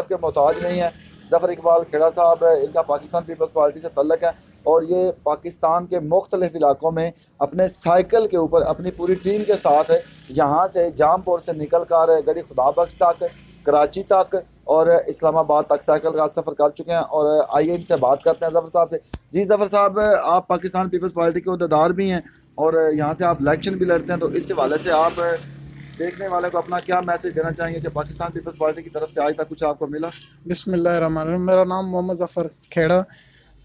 के मोहताज नहीं है। ज़फ़र इकबाल खेड़ा साहब है, इनका पाकिस्तान पीपल्स पार्टी से तल्लक है और ये पाकिस्तान के मुख्तलिफ इलाकों में अपने साइकिल के ऊपर अपनी पूरी टीम के साथ यहाँ से जामपुर से निकल कर गड़ी खुदाबख्श तक, कराची तक और इस्लामाबाद तक साइकिल का सफ़र कर चुके हैं। और आइए इनसे बात करते हैं ज़फ़र साहब से। जी ज़फ़र साहब, आप पाकिस्तान पीपल्स पार्टी के अहदेदार भी हैं और यहाँ से आप इलेक्शन भी लड़ते हैं, तो इस हवाले से आप देखने वाले को अपना क्या मैसेज देना चाहेंगे कि पाकिस्तान पीपल्स पार्टी की तरफ से आज तक कुछ आपको मिला? बिस्मिल्लाहिर्रहमानिर्रहीम। मेरा नाम मोहम्मद ज़फ़र खेड़ा,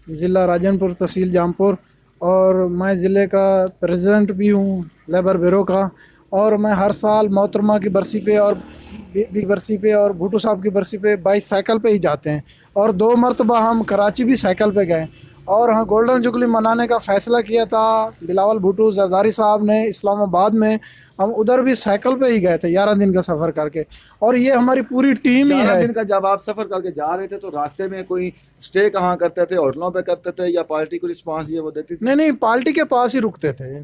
ज़िला राजनपुर, तहसील जामपुर, और मैं ज़िले का प्रेसिडेंट भी हूँ लेबर ब्यूरो का। और मैं हर साल मोहतरमा की बरसी पे और भी बरसी पे और भुट्टो साहब की बरसी पे बाइक साइकिल पे ही जाते हैं। और 2 मरतबा हम कराची भी साइकिल पे गए और हाँ गोल्डन जुबली मनाने का फ़ैसला किया था बिलावल भुट्टो जरदारी साहब ने इस्लामाबाद में। हम उधर भी साइकिल पे ही गए थे 11 दिन का सफ़र करके, और ये हमारी पूरी टीम ही है। 11 दिन का जब आप सफ़र करके जा रहे थे तो रास्ते में कोई स्टे कहाँ करते थे? होटलों पे करते थे या पार्टी को रिस्पांस ये वो देती थी? नहीं, पार्टी के पास ही रुकते थे।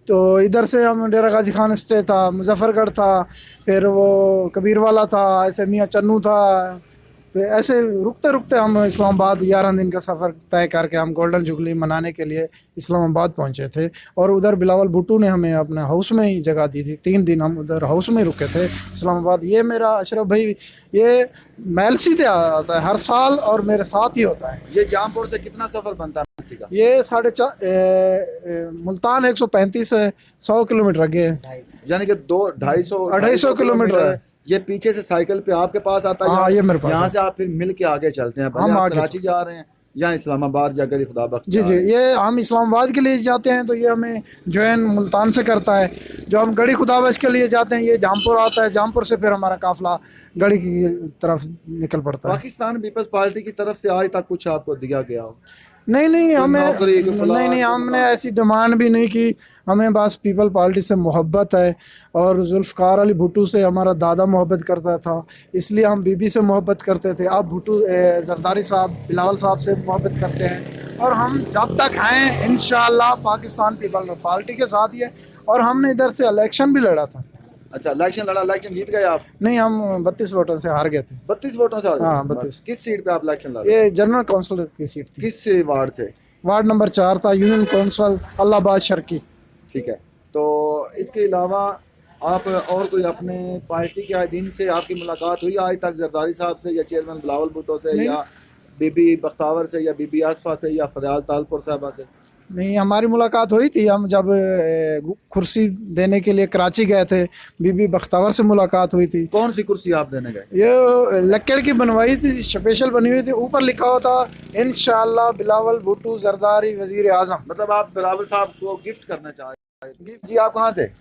तो इधर से हम डेरा गाजी खान स्टे था, मुजफ्फरगढ़ था, फिर वो कबीर वाला था, ऐसे मियाँ चन्नू था, फिर ऐसे रुकते रुकते हम इस्लामाबाद 11 दिन का सफ़र तय करके हम गोल्डन जुबली मनाने के लिए इस्लामाबाद पहुंचे थे। और उधर बिलावल भुट्टो ने हमें अपने हाउस में ही जगह दी थी। 3 दिन हम उधर हाउस में रुके थे इस्लामाबाद। ये मेरा अशरफ भाई ये मेलसी से आता है हर साल और मेरे साथ ही होता है। ये जामपुर से कितना सफ़र बनता है मेलसी का? ये 4.5 मुल्तान 135 है, 100 किलोमीटर आगे है, यानी कि 250-250 किलोमीटर है। ये पीछे से साइकिल पे आपके पास आता है? हाँ, ये मेरे पास यहाँ है। से आप फिर मिल के आगे चलते हैं? हम आप आगे कराची जा रहे हैं या इस्लामाबाद या गड़ी खुदाबख्श? जी, ये हम इस्लामाबाद के लिए जाते हैं तो ये हमें जॉइन मुल्तान से करता है। जो हम गड़ी खुदाबख्श के लिए जाते हैं ये जामपुर आता है, जामपुर से फिर हमारा काफिला गड़ी की तरफ निकल पड़ता है। पाकिस्तान पीपल्स पार्टी की तरफ से आज तक कुछ आपको दिया गया हो? नहीं, हमें नौकरी, नहीं, हमने ऐसी डिमांड भी नहीं की। हमें बस पीपल पार्टी से मोहब्बत है और जुल्फ़कार अली भुट्टो से हमारा दादा मोहब्बत करता था, इसलिए हम बीबी से मोहब्बत करते थे। अब भुट्टो जरदारी साहब बिलावल साहब से मोहब्बत करते हैं और हम जब तक हैं इंशाअल्लाह पाकिस्तान पीपल पार्टी के साथ ही है। और हमने इधर से इलेक्शन भी लड़ा था। अच्छा, इलेक्शन लड़ा, इलेक्शन जीत गए आप? नहीं, हम 32 वोटों से हार गए थे। 32 वोटों से हार गए? हाँ, 32। किस सीट पे आप इलेक्शन लड़े? ये जनरल काउंसिलर की सीट थी। किस वार्ड से? वार्ड नंबर 4 था, यूनियन काउंसिल अल्लाहबाद शर्की। ठीक है, तो इसके अलावा आप और कोई अपने पार्टी के दिन से आपकी मुलाकात हुई आज तक जरदारी साहब से या चेयरमैन बिलावल भुट्टो से या बीबी बख्तावर से या बीबी आसफा से या फरियाल तालपुर साहबा से? नहीं, हमारी मुलाकात हुई थी। हम जब कुर्सी देने के लिए कराची गए थे, बीबी बख्तावर से मुलाकात हुई थी। कौन सी कुर्सी आप देने गए? ये लक्कड़ की बनवाई थी, स्पेशल बनी हुई थी, ऊपर लिखा हुआ था इंशाअल्लाह बिलावल भुट्टो जरदारी वजीर आजम। मतलब आप बिलावल साहब को गिफ्ट करना चाह रहे हैं? जी, आप कहाँ से?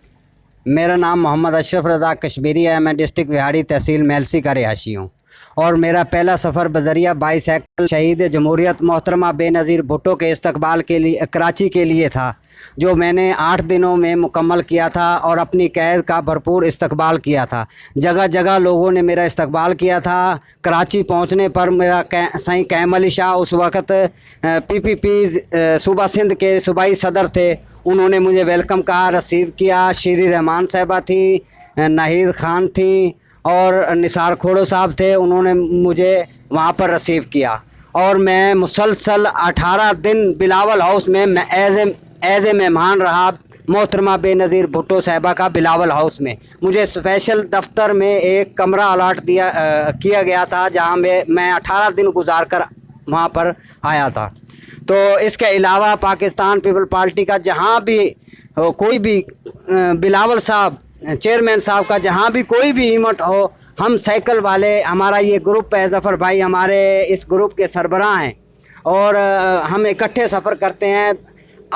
मेरा नाम मोहम्मद अशरफ रज़ा कश्मीरी है। मैं डिस्ट्रिक्ट विहाड़ी तहसील मेलसी का रिहायशी हूँ और मेरा पहला सफ़र बजरिया बाईसाइकिल शहीद जमहूरियत मोहतरमा बेनज़ीर भुट्टो के इस्तकबाल के लिए कराची के लिए था, जो मैंने 8 दिनों में मुकम्मल किया था और अपनी कैद का भरपूर इस्तकबाल किया था। जगह जगह लोगों ने मेरा इस्तकबाल किया था। कराची पहुंचने पर मेरा सईं कैम अली शाह उस वक़्त PPP सूबा सिंध के सूबाई सदर थे, उन्होंने मुझे वेलकम कहा, रिसीव किया। शीरी रहमान साहिबा थी, नाहिद खान थी और निसार खोड़ो साहब थे, उन्होंने मुझे वहाँ पर रिसीव किया। और मैं मुसलसल 18 दिन बिलावल हाउस में एज ए मेहमान रहा मोहतरमा बेनज़ीर भुट्टो साहिबा का बिलावल हाउस में। मुझे स्पेशल दफ्तर में एक कमरा अलाट किया गया था जहाँ मैं 18 दिन गुजार कर वहाँ पर आया था। तो इसके अलावा पाकिस्तान पीपल पार्टी का जहाँ भी कोई भी बिलावल साहब चेयरमैन साहब का जहाँ भी कोई भी इवेंट हो, हम साइकिल वाले, हमारा ये ग्रुप है, ज़फ़र भाई हमारे इस ग्रुप के सरबराह हैं और हम इकट्ठे सफ़र करते हैं।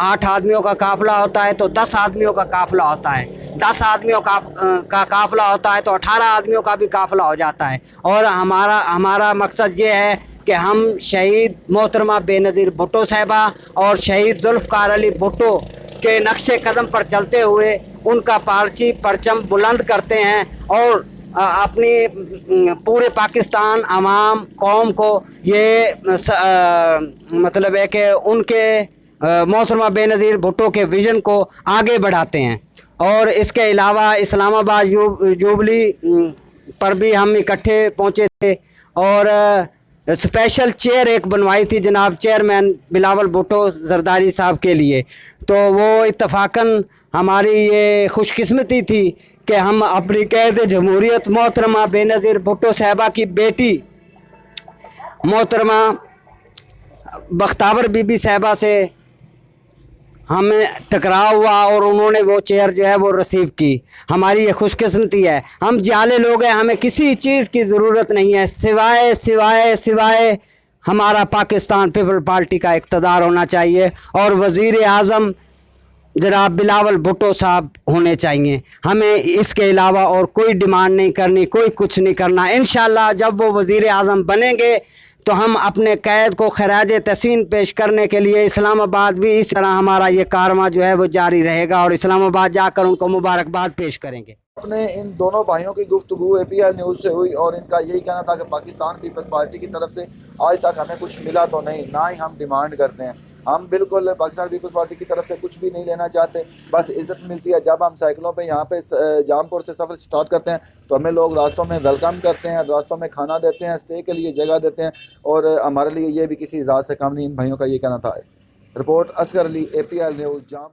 8 आदमियों का काफ़िला होता है तो 10 आदमियों का काफ़िला होता है, 10 आदमियों का काफ़िला होता है तो 18 आदमियों का भी काफ़िला हो जाता है। और हमारा मकसद ये है कि हम शहीद मोहतरमा बेनज़ीर भुट्टो साहिबा और शहीद जुल्फ़कार अली भुट्टो के नक्शे कदम पर चलते हुए उनका परचम बुलंद करते हैं और अपनी पूरे पाकिस्तान अवाम कौम को ये मतलब है कि उनके मोहतरमा बेनज़ीर भुट्टो के विज़न को आगे बढ़ाते हैं। और इसके अलावा इस्लामाबाद जुबली पर भी हम इकट्ठे पहुँचे थे और स्पेशल चेयर एक बनवाई थी जनाब चेयरमैन बिलावल भुट्टो जरदारी साहब के लिए, तो वो इत्तफाकन हमारी ये खुशकिस्मती थी कि हम अपनी कैद जमहूरियत मोहतरमा बेनज़ीर भुट्टो साहबा की बेटी मोहतरमा बख्तावर बीबी साहबा से हमें टकराव हुआ और उन्होंने वो चेयर जो है वो रिसीव की। हमारी ये खुशकिस्मती है, हम जाले लोग हैं, हमें किसी चीज़ की ज़रूरत नहीं है सिवाय सिवाय सिवाय हमारा पाकिस्तान पीपल पार्टी का इक़्तिदार होना चाहिए और वज़ीर आज़म जनाब बिलावल भुट्टो साहब होने चाहिए। हमें इसके अलावा और कोई डिमांड नहीं करनी, कोई कुछ नहीं करना। इंशाअल्लाह जब वो वज़ीर आज़म बनेंगे तो हम अपने कैद को खराज तहसीन पेश करने के लिए इस्लामाबाद भी इस तरह हमारा ये कारवां जो है वो जारी रहेगा और इस्लामाबाद जाकर उनको मुबारकबाद पेश करेंगे। अपने इन दोनों भाइयों की गुफ्तगू APL न्यूज़ से हुई और इनका यही कहना था कि पाकिस्तान पीपल्स पार्टी की तरफ से आज तक हमें कुछ मिला तो नहीं, ना ही हम डिमांड करते हैं। हम बिल्कुल पाकिस्तान पीपल्स पार्टी की तरफ से कुछ भी नहीं लेना चाहते, बस इज़्ज़त मिलती है। जब हम साइकिलों पे यहाँ पे जामपुर से सफ़र स्टार्ट करते हैं तो हमें लोग रास्तों में वेलकम करते हैं, रास्तों में खाना देते हैं, स्टे के लिए जगह देते हैं और हमारे लिए ये भी किसी इजाज़ से कम नहीं। इन भाइयों का ये कहना था। Report Asgar Ali, APL news, जाम।